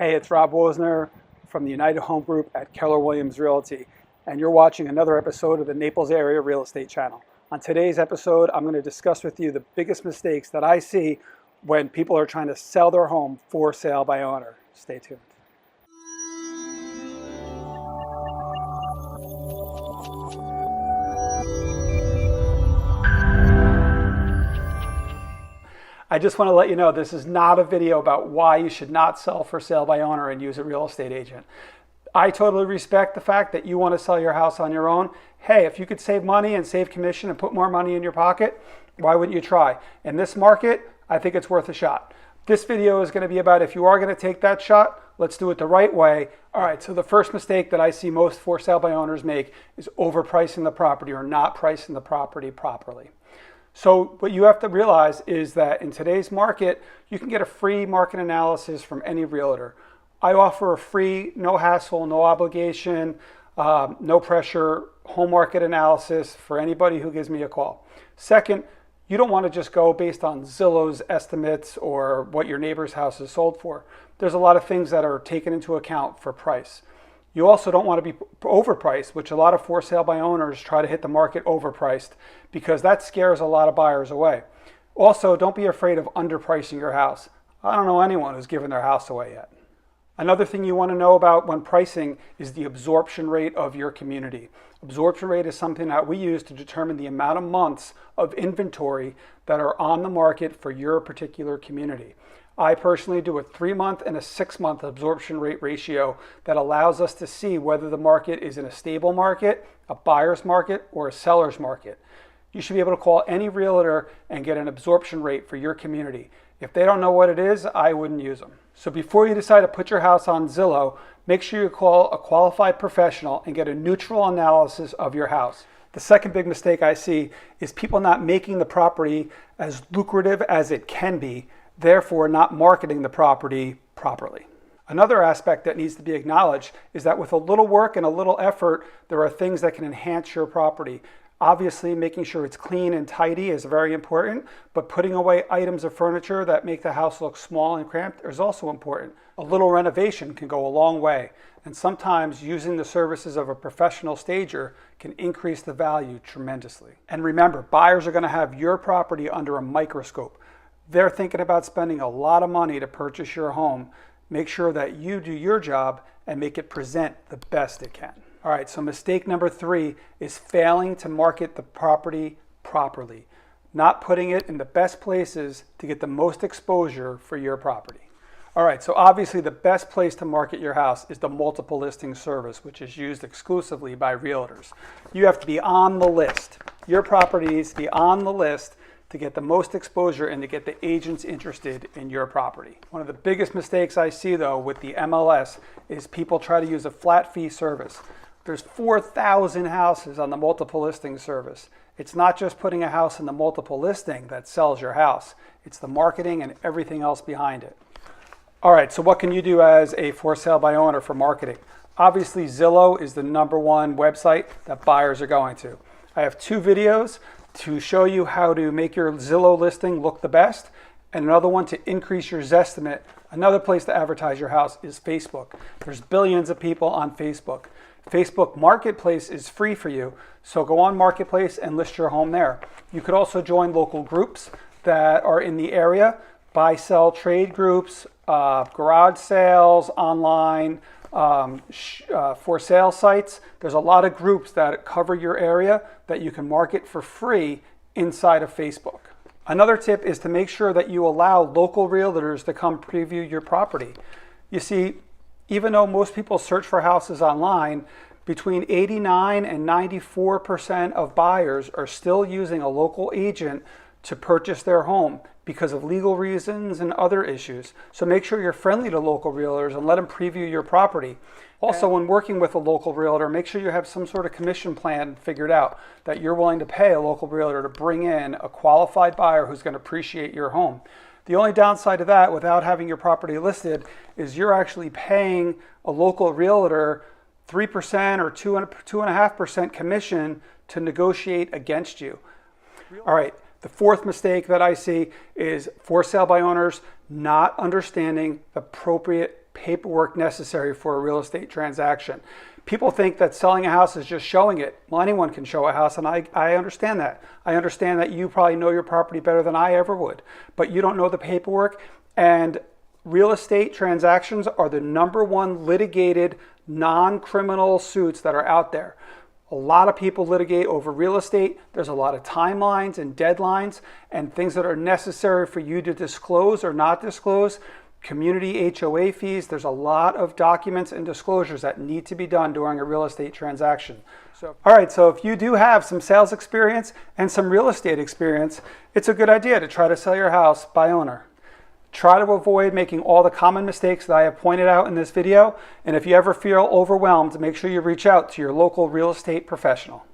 Hey, it's Rob Wozner from the United Home Group at Keller Williams Realty, and you're watching another episode of the Naples Area Real Estate Channel. On today's episode, I'm going to discuss with you the biggest mistakes that I see when people are trying to sell their home for sale by owner. Stay tuned. I just want to let you know this is not a video about why you should not sell for sale by owner and use a real estate agent. I totally respect the fact that you want to sell your house on your own. Hey, if you could save money and save commission and put more money in your pocket, why wouldn't you try? In this market, I think it's worth a shot. This video is going to be about if you are going to take that shot, let's do it the right way. All right, so the first mistake that I see most for sale by owners make is overpricing the property or not pricing the property properly. So what you have to realize is that in today's market, you can get a free market analysis from any realtor. I offer a free, no hassle, no obligation, no pressure home market analysis for anybody who gives me a call. Second, you don't want to just go based on Zillow's estimates or what your neighbor's house is sold for. There's a lot of things that are taken into account for price. You also don't want to be overpriced, which a lot of for sale by owners try to hit the market overpriced because that scares a lot of buyers away. Also, don't be afraid of underpricing your house. I don't know anyone who's given their house away yet. Another thing you want to know about when pricing is the absorption rate of your community. Absorption rate is something that we use to determine the amount of months of inventory that are on the market for your particular community. I personally do a 3-month and a 6-month absorption rate ratio that allows us to see whether the market is in a stable market, a buyer's market, or a seller's market. You should be able to call any realtor and get an absorption rate for your community. If they don't know what it is, I wouldn't use them. So before you decide to put your house on Zillow, make sure you call a qualified professional and get a neutral analysis of your house. The second big mistake I see is people not making the property as lucrative as it can be, therefore not marketing the property properly. Another aspect that needs to be acknowledged is that with a little work and a little effort, there are things that can enhance your property. Obviously, making sure it's clean and tidy is very important, but putting away items of furniture that make the house look small and cramped is also important. A little renovation can go a long way, and sometimes using the services of a professional stager can increase the value tremendously. And remember, buyers are going to have your property under a microscope. They're thinking about spending a lot of money to purchase your home. Make sure that you do your job and make it present the best it can. All right, so mistake number 3 is failing to market the property properly, not putting it in the best places to get the most exposure for your property. All right, so obviously the best place to market your house is the multiple listing service, which is used exclusively by realtors. You have to be on the list. Your property needs to be on the list to get the most exposure and to get the agents interested in your property. One of the biggest mistakes I see though with the MLS is people try to use a flat fee service. There's 4,000 houses on the multiple listing service. It's not just putting a house in the multiple listing that sells your house. It's the marketing and everything else behind it. All right, so what can you do as a for sale by owner for marketing? Obviously, Zillow is the #1 website that buyers are going to. I have 2 videos to show you how to make your Zillow listing look the best, and another one to increase your Zestimate. Another place to advertise your house is Facebook. There's billions of people on Facebook. Facebook Marketplace is free for you, so go on Marketplace and list your home there. You could also join local groups that are in the area, buy, sell, trade groups, garage sales, online, for sale sites. There's a lot of groups that cover your area that you can market for free inside of Facebook. Another tip is to make sure that you allow local realtors to come preview your property. You see, even though most people search for houses online, between 89 and 94% of buyers are still using a local agent to purchase their home because of legal reasons and other issues. So make sure you're friendly to local realtors and let them preview your property. Also, when working with a local realtor, make sure you have some sort of commission plan figured out that you're willing to pay a local realtor to bring in a qualified buyer who's going to appreciate your home. The only downside to that, without having your property listed, is you're actually paying a local realtor 3% or 2.5% commission to negotiate against you. All right, the fourth mistake that I see is for sale by owners not understanding the appropriate paperwork necessary for a real estate transaction. People think that selling a house is just showing it. Well, anyone can show a house, and I understand that. I understand that you probably know your property better than I ever would, but you don't know the paperwork. And real estate transactions are the #1 litigated non-criminal suits that are out there. A lot of people litigate over real estate. There's a lot of timelines and deadlines and things that are necessary for you to disclose or not disclose. Community HOA fees. There's a lot of documents and disclosures that need to be done during a real estate transaction. All right, so if you do have some sales experience and some real estate experience, it's a good idea to try to sell your house by owner. Try to avoid making all the common mistakes that I have pointed out in this video. And if you ever feel overwhelmed, make sure you reach out to your local real estate professional.